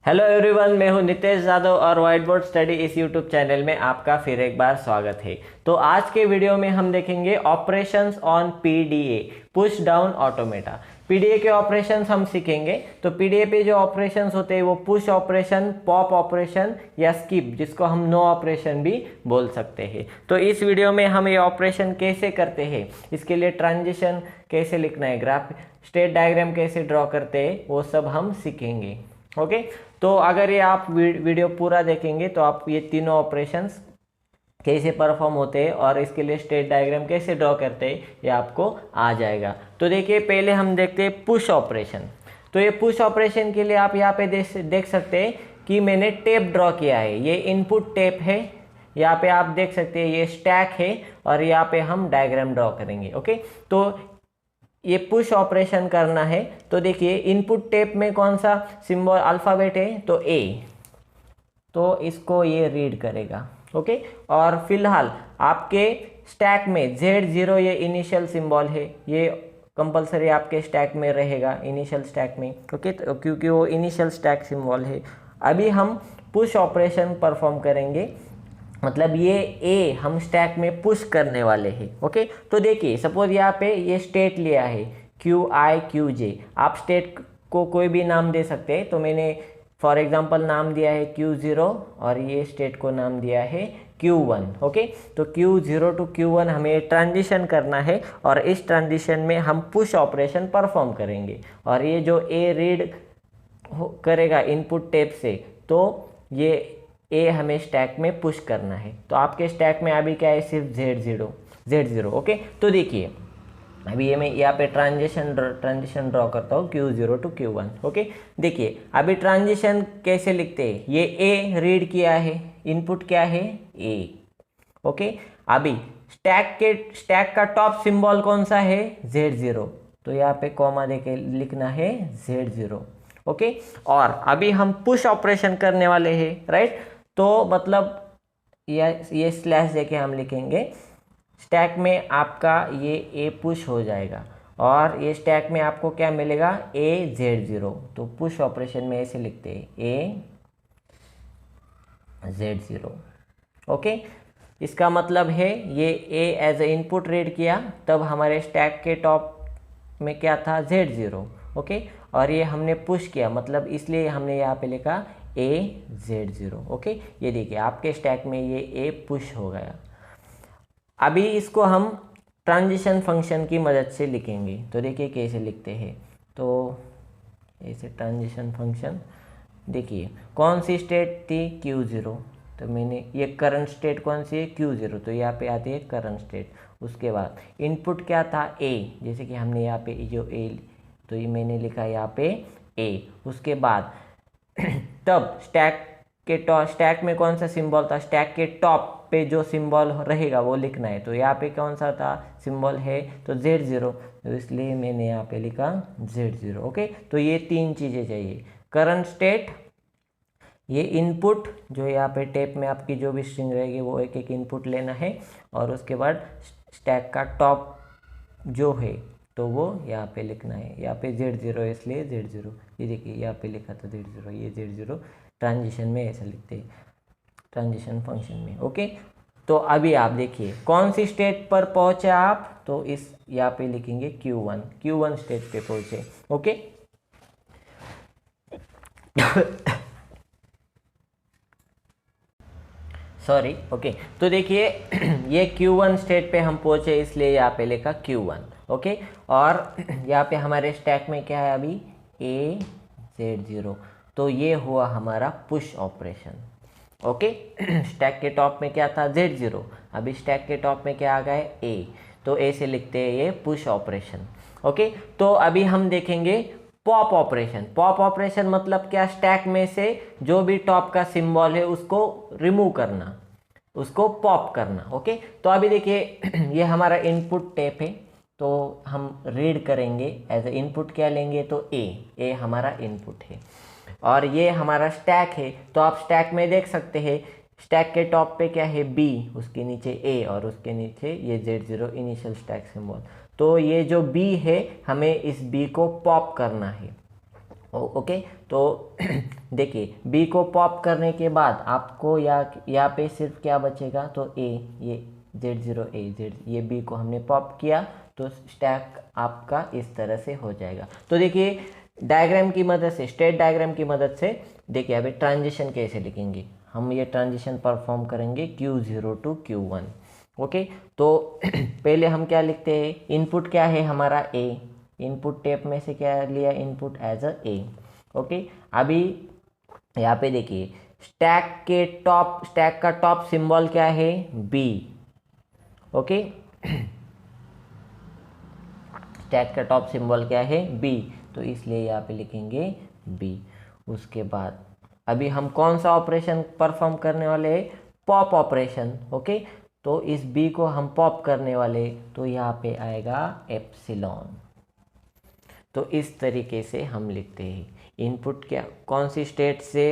Hello everyone, मैं हूं नितेश यादव और व्हाइट बोर्ड स्टडी इस यूट्यूब चैनल में आपका फिर एक बार स्वागत है। तो आज के वीडियो में हम देखेंगे operations on PDA, push down automata. PDA के ऑपरेशंस हम सीखेंगे। तो पीडीए पे जो ऑपरेशंस होते हैं वो पुश ऑपरेशन, पॉप ऑपरेशन या स्किप, जिसको हम नो ऑपरेशन भी बोल सकते हैं। तो इस वीडियो में हम ये ऑपरेशन कैसे करते हैं, इसके लिए ट्रांजिशन कैसे लिखना है, ग्राफ स्टेट डायग्राम कैसे ड्रॉ करते हैं, वो सब हम सीखेंगे। ओके, तो अगर ये आप वीडियो पूरा देखेंगे तो आप ये तीनों ऑपरेशंस कैसे परफॉर्म होते हैं और इसके लिए स्टेट डायग्राम कैसे ड्रॉ करते हैं ये आपको आ जाएगा। तो देखिए, पहले हम देखते हैं पुश ऑपरेशन। तो ये पुश ऑपरेशन के लिए आप यहाँ पे देख सकते हैं कि मैंने टेप ड्रॉ किया है। ये इनपुट टेप है, यहाँ पे आप देख सकते हैं ये स्टैक है और यहाँ पे हम डायग्राम ड्रॉ करेंगे। ओके, तो ये पुश ऑपरेशन करना है। तो देखिए, इनपुट टेप में कौन सा सिंबल अल्फ़ाबेट है, तो ए, तो इसको ये रीड करेगा। ओके, और फिलहाल आपके स्टैक में Z0 ये इनिशियल सिंबल है, ये कंपलसरी आपके स्टैक में रहेगा, इनिशियल स्टैक में। ओके, तो क्योंकि वो इनिशियल स्टैक सिंबल है। अभी हम पुश ऑपरेशन परफॉर्म करेंगे, मतलब ये ए हम स्टैक में पुश करने वाले हैं। ओके, तो देखिए, सपोज यहाँ पे ये स्टेट लिया है QI QJ। आप स्टेट को कोई भी नाम दे सकते हैं। तो मैंने फॉर एग्जांपल नाम दिया है Q0 और ये स्टेट को नाम दिया है Q1। ओके, तो Q0 टू Q1 हमें ट्रांजिशन करना है और इस ट्रांजिशन में हम पुश ऑपरेशन परफॉर्म करेंगे। और ये जो ए रीड करेगा इनपुट टेप से, तो ये ए हमें स्टैक में पुश करना है। तो आपके स्टैक में अभी क्या है, सिर्फ Z0। ओके, तो देखिए, अभी ये मैं यहाँ पे ट्रांजिशन ड्रॉ करता हूँ Q0 टू Q1। ओके, देखिए अभी ट्रांजिशन कैसे लिखते हैं, ये ए रीड किया है, इनपुट क्या है ए। ओके, अभी स्टैक का टॉप सिंबल कौन सा है, Z0। तो यहाँ पे कॉमा देके लिखना है Z0। ओके, और अभी हम पुश ऑपरेशन करने वाले हैं, राइट। तो मतलब ये स्लैश देके हम लिखेंगे, स्टैक में आपका ये ए पुश हो जाएगा और ये स्टैक में आपको क्या मिलेगा, ए Z0। तो पुश ऑपरेशन में ऐसे लिखते हैं, ए Z0। ओके, इसका मतलब है ये ए एज ए इनपुट रीड किया, तब हमारे स्टैक के टॉप में क्या था, Z0। ओके, और ये हमने पुश किया, मतलब इसलिए हमने यहाँ पे लिखा ए Z0। ओके, ये देखिए आपके स्टैक में ये ए पुश हो गया। अभी इसको हम ट्रांजिशन फंक्शन की मदद से लिखेंगे। तो देखिए कैसे लिखते हैं, तो ऐसे ट्रांजिशन फंक्शन, देखिए कौन सी स्टेट थी, Q0। तो मैंने ये करंट स्टेट कौन सी है, Q0। तो यहाँ पे आती है करंट स्टेट। उसके बाद इनपुट क्या था, ए, जैसे कि हमने यहाँ पे जो ए, तो ये मैंने लिखा यहाँ पे ए। उसके बाद तब स्टैक में कौन सा सिंबल था, स्टैक के टॉप पे जो सिंबल रहेगा वो लिखना है। तो यहाँ पे कौन सा था सिंबल है, तो Z0। तो इसलिए मैंने यहाँ पे लिखा Z0। ओके, तो ये तीन चीज़ें चाहिए, करंट स्टेट, ये इनपुट जो यहाँ पे टेप में आपकी जो भी स्ट्रिंग रहेगी वो एक एक इनपुट लेना है, और उसके बाद स्टैक का टॉप जो है तो वो यहाँ पे लिखना है। यहाँ पे Z0 इसलिए Z0, ये देखिए यहाँ पे लिखा था Z0, ये Z0 ट्रांजिशन में ऐसा लिखते हैं, ट्रांजिशन फंक्शन में। ओके, तो अभी आप देखिए कौन सी स्टेट पर पहुँचे आप, तो इस यहाँ पे लिखेंगे Q1 स्टेट पे पहुँचे। Okay sorry. ओके, तो देखिए ये Q1 स्टेट पे हम पहुँचे, इसलिए यहाँ पे लिखा Q1। ओके, और यहाँ पे हमारे स्टैक में क्या है अभी, ए Z0। तो ये हुआ हमारा पुश ऑपरेशन। ओके, स्टैक के टॉप में क्या था, Z0। अभी स्टैक के टॉप में क्या आ गया, ए। तो ए से लिखते हैं ये पुश ऑपरेशन। ओके, तो अभी हम देखेंगे पॉप ऑपरेशन। पॉप ऑपरेशन मतलब क्या, स्टैक में से जो भी टॉप का सिंबल है उसको रिमूव करना, उसको पॉप करना। ओके, तो अभी देखिए ये हमारा इनपुट टेप है, तो हम रीड करेंगे एज ए इनपुट क्या लेंगे, तो ए हमारा इनपुट है। और ये हमारा स्टैक है, तो आप स्टैक में देख सकते हैं स्टैक के टॉप पे क्या है, बी, उसके नीचे ए और उसके नीचे ये Z0 इनिशियल स्टैक सिंबल। तो ये जो बी है हमें इस बी को पॉप करना है। ओके, तो देखिए बी को पॉप करने के बाद आपको यहाँ पे सिर्फ क्या बचेगा, तो ए, ये Z0 A Z, ये बी को हमने पॉप किया तो स्टैक आपका इस तरह से हो जाएगा। तो देखिए डायग्राम की मदद से, स्टेट डायग्राम की मदद से देखिए अभी ट्रांजिशन कैसे लिखेंगे हम। ये ट्रांजिशन परफॉर्म करेंगे Q0 to Q1। ओके, तो पहले हम क्या लिखते हैं, इनपुट क्या है हमारा ए, इनपुट टेप में से क्या लिया, input as a A. Okay, अभी यहाँ पे देखिए स्टैक का टॉप सिंबल क्या है, बी। ओके, स्टैक का टॉप सिंबल क्या है, बी, तो इसलिए यहाँ पे लिखेंगे बी। उसके बाद अभी हम कौन सा ऑपरेशन परफॉर्म करने वाले हैं, पॉप ऑपरेशन। ओके, तो इस बी को हम पॉप करने वाले, तो यहाँ पे आएगा एप्सिलॉन। तो इस तरीके से हम लिखते हैं। इनपुट क्या, कौन सी स्टेट से,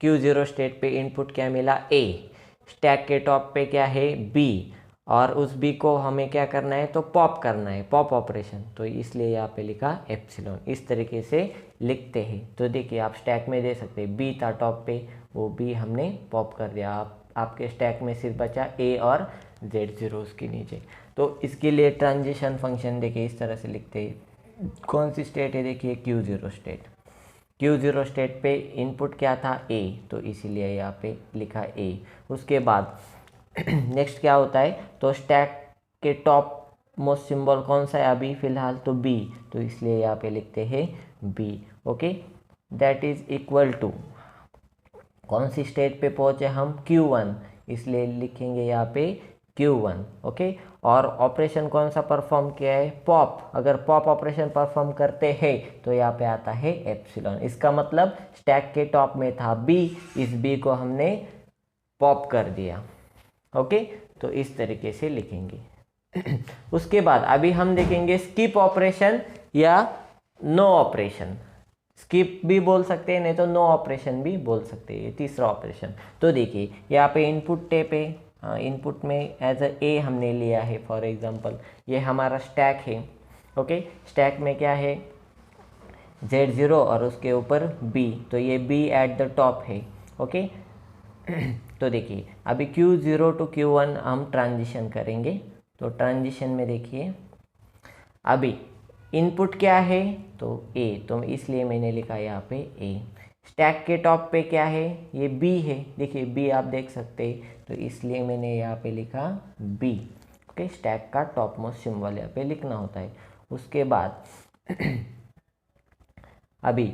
Q0 स्टेट पे इनपुट क्या मिला, ए, स्टैक के टॉप पे क्या है, बी, और उस बी को हमें क्या करना है, तो पॉप करना है, पॉप ऑपरेशन, तो इसलिए यहाँ पे लिखा एप्सिलॉन। इस तरीके से लिखते हैं। तो देखिए आप स्टैक में दे सकते हैं, बी था टॉप पे, वो बी हमने पॉप कर दिया, आपके स्टैक में सिर्फ बचा ए और Z0 उसके नीचे। तो इसके लिए ट्रांजिशन फंक्शन देखिए इस तरह से लिखते हैं। कौन सी स्टेट है, देखिए Q0 स्टेट। Q0 स्टेट पे इनपुट क्या था, ए, तो इसीलिए यहाँ पे लिखा ए। उसके बाद नेक्स्ट क्या होता है, तो स्टैक के टॉप मोस्ट सिंबल कौन सा है अभी फिलहाल, तो बी, तो इसलिए यहाँ पे लिखते हैं B. Okay, that is equal to, कौन सी स्टेट पे पहुँचे हम, Q1, इसलिए लिखेंगे यहाँ पे Q1। ओके, और ऑपरेशन कौन सा परफॉर्म किया है, पॉप। अगर पॉप ऑपरेशन परफॉर्म करते हैं तो यहाँ पे आता है एप्सिलॉन। इसका मतलब स्टैक के टॉप में था बी, इस बी को हमने पॉप कर दिया। ओके, तो इस तरीके से लिखेंगे। उसके बाद अभी हम देखेंगे स्किप ऑपरेशन या नो ऑपरेशन। स्किप भी बोल सकते हैं, नहीं तो नो ऑपरेशन भी बोल सकते हैं, ये तीसरा ऑपरेशन। तो देखिए यहाँ पे इनपुट टेप है, इनपुट में एज अ ए हमने लिया है। फॉर एग्जांपल ये हमारा स्टैक है। ओके, स्टैक में क्या है, Z0 और उसके ऊपर बी, तो ये बी एट द टॉप है। ओके, तो देखिए अभी Q0 to Q1 हम ट्रांजिशन करेंगे। तो ट्रांजिशन में देखिए अभी इनपुट क्या है, तो ए, तो इसलिए मैंने लिखा यहाँ पे ए। स्टैक के टॉप पे क्या है, ये बी है, देखिए बी आप देख सकते हैं, तो इसलिए मैंने यहाँ पे लिखा बी। ओके, स्टैक का टॉप मोस्ट सिंबल यहाँ पे लिखना होता है। उसके बाद अभी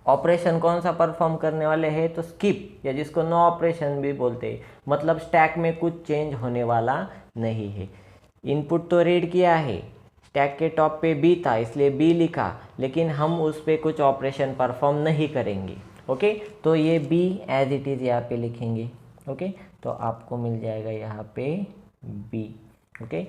ऑपरेशन कौन सा परफॉर्म करने वाले हैं, तो स्किप, या जिसको नो ऑपरेशन भी बोलते हैं, मतलब स्टैक में कुछ चेंज होने वाला नहीं है। इनपुट तो रीड किया है, स्टैक के टॉप पे बी था इसलिए बी लिखा, लेकिन हम उस पर कुछ ऑपरेशन परफॉर्म नहीं करेंगे। ओके, तो ये बी एज इट इज़ यहाँ पे लिखेंगे। ओके, तो आपको मिल जाएगा यहाँ पे बी। ओके,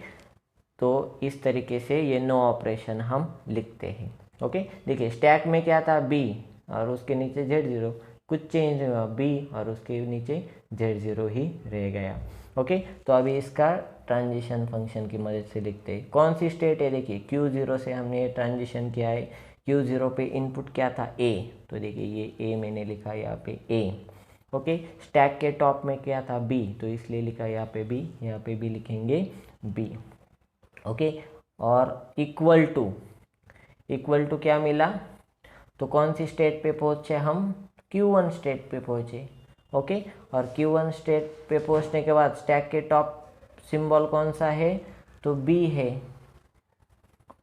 तो इस तरीके से ये नो ऑपरेशन हम लिखते हैं। ओके, देखिए स्टैक में क्या था, बी, और उसके नीचे Z0, कुछ चेंज हुआ, बी और उसके नीचे Z0 ही रह गया। ओके, तो अभी इसका ट्रांजिशन फंक्शन की मदद से लिखते हैं। कौन सी स्टेट है, देखिए Q0 से हमने ट्रांजिशन किया है। Q0 पे इनपुट क्या था, ए, तो देखिए ये ए मैंने लिखा यहाँ पे ए। ओके, स्टैक के टॉप में क्या था, बी, तो इसलिए लिखा यहाँ पे बी, यहाँ पे भी लिखेंगे बी। ओके, और इक्वल टू क्या मिला, तो कौन सी स्टेट पे पहुँचे हम, Q1 स्टेट पे पहुँचे। ओके, और Q1 स्टेट पे पहुँचने के बाद स्टैक के टॉप सिंबल कौन सा है, तो बी है।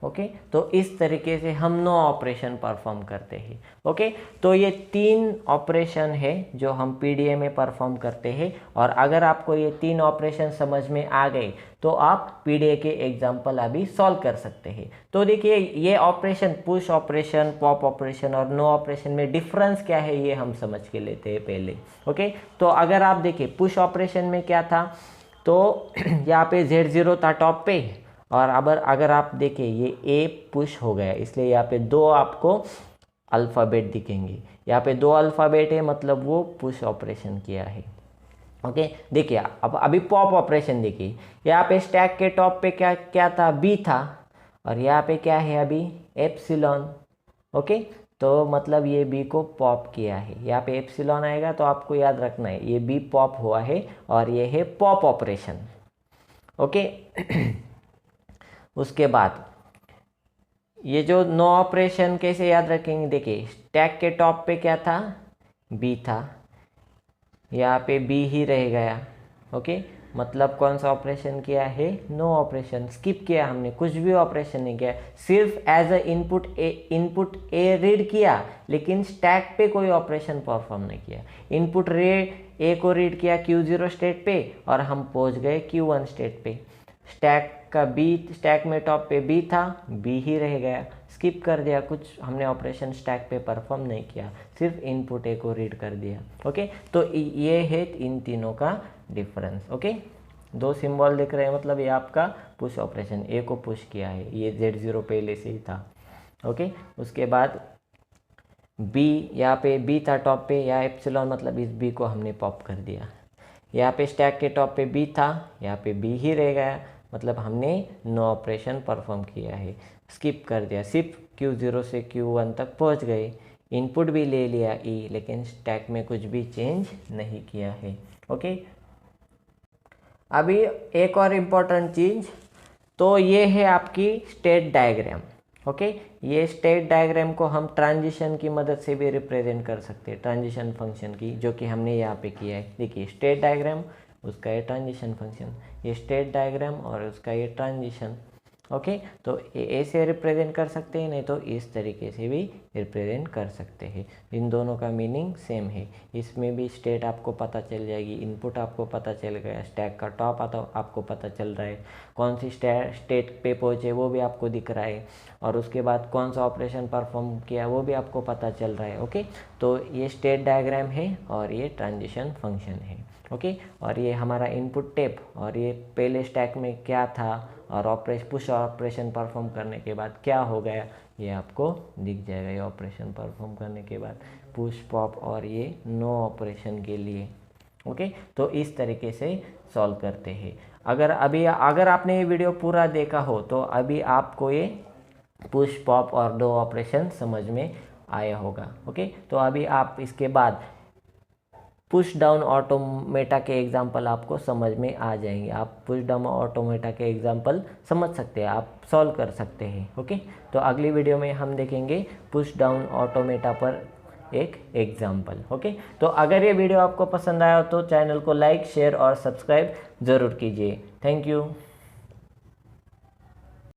ओके, तो इस तरीके से हम नो ऑपरेशन परफॉर्म करते हैं। ओके, तो ये 3 ऑपरेशन है जो हम पीडीए में परफॉर्म करते हैं। और अगर आपको ये 3 ऑपरेशन समझ में आ गए तो आप पीडीए के एग्जाम्पल अभी सॉल्व कर सकते हैं। तो देखिए ये operation, push operation, pop operation और नो ऑपरेशन में डिफरेंस क्या है ये हम समझ के लेते हैं पहले। ओके, तो अगर आप देखिए पुश ऑपरेशन में क्या था, तो यहाँ पे Z0 था टॉप पे, और अगर आप देखें ये ए पुश हो गया, इसलिए यहाँ पे 2 आपको अल्फ़ाबेट दिखेंगे। यहाँ पे 2 अल्फ़ाबेट है, मतलब वो पुश ऑपरेशन किया है। ओके, देखिए अब अभी पॉप ऑपरेशन देखिए, यहाँ पे स्टैक के टॉप पे क्या था, बी था, और यहाँ पे क्या है अभी एप्सिलॉन। ओके, तो मतलब ये बी को पॉप किया है। यहाँ पे एप्सिलॉन आएगा तो आपको याद रखना है ये बी पॉप हुआ है और ये है पॉप ऑपरेशन। ओके उसके बाद ये जो नो ऑपरेशन कैसे याद रखेंगे, देखिए स्टैक के टॉप पे क्या था, बी था, यहाँ पे बी ही रह गया। ओके मतलब कौन सा ऑपरेशन किया है, नो ऑपरेशन, स्किप किया हमने, कुछ भी ऑपरेशन नहीं किया, सिर्फ as a input A read किया लेकिन स्टैक पे कोई ऑपरेशन परफॉर्म नहीं किया। इनपुट ए को रीड किया Q0 स्टेट पे और हम पहुंच गए Q1 स्टेट पे। स्टैक में टॉप पे बी था, बी ही रह गया, स्किप कर दिया, कुछ हमने ऑपरेशन स्टैक पे परफॉर्म नहीं किया, सिर्फ इनपुट ए को रीड कर दिया। ओके तो ये है इन तीनों का डिफरेंस। ओके दो सिंबल दिख रहे हैं मतलब ये आपका पुश ऑपरेशन, ए को पुश किया है, ये Z0 पहले से ही था। ओके उसके बाद बी, यहाँ पे बी था टॉप पे, या एप्सिलॉन मतलब इस बी को हमने पॉप कर दिया। यहाँ पे स्टैक के टॉप पे बी था, यहाँ पे बी ही रह गया, मतलब हमने नो ऑपरेशन परफॉर्म किया है, स्किप कर दिया, सिर्फ Q0 से Q1 तक पहुँच गए, इनपुट भी ले लिया ई, लेकिन स्टैक में कुछ भी चेंज नहीं किया है। ओके अभी एक और इम्पोर्टेंट चीज़, तो ये है आपकी स्टेट डायग्राम। ओके ये स्टेट डायग्राम को हम ट्रांजिशन की मदद से भी रिप्रेजेंट कर सकते हैं, ट्रांजिशन फंक्शन की, जो कि हमने यहाँ पे किया है। देखिए स्टेट डायग्राम, उसका ये ट्रांजिशन फंक्शन, ये स्टेट डायग्राम और उसका ये ट्रांजिशन। ओके तो ऐसे रिप्रेजेंट कर सकते हैं, नहीं तो इस तरीके से भी रिप्रेजेंट कर सकते हैं। इन दोनों का मीनिंग सेम है। इसमें भी स्टेट आपको पता चल जाएगी, इनपुट आपको पता चल गया, स्टैक का टॉप आपको पता चल रहा है, कौन सी स्टेट पे पहुँचे वो भी आपको दिख रहा है, और उसके बाद कौन सा ऑपरेशन परफॉर्म किया वो भी आपको पता चल रहा है। ओके तो ये स्टेट डायग्राम है और ये ट्रांजिशन फंक्शन है। ओके और ये हमारा इनपुट टेप, और ये पहले स्टैक में क्या था और पुश ऑपरेशन परफॉर्म करने के बाद क्या हो गया ये आपको दिख जाएगा। ये ऑपरेशन परफॉर्म करने के बाद पुश पॉप और ये नो ऑपरेशन के लिए। ओके तो इस तरीके से सॉल्व करते हैं। अगर आपने ये वीडियो पूरा देखा हो तो अभी आपको ये पुश पॉप और नो ऑपरेशन समझ में आया होगा। ओके तो अभी आप इसके बाद पुश डाउन ऑटोमेटा के एग्जाम्पल आपको समझ में आ जाएंगे। आप पुश डाउन ऑटोमेटा के एग्जाम्पल समझ सकते हैं, आप सॉल्व कर सकते हैं। ओके तो अगली वीडियो में हम देखेंगे पुश डाउन ऑटोमेटा पर एक एग्जाम्पल। ओके तो अगर ये वीडियो आपको पसंद आया तो चैनल को लाइक, शेयर और सब्सक्राइब ज़रूर कीजिए। Thank you.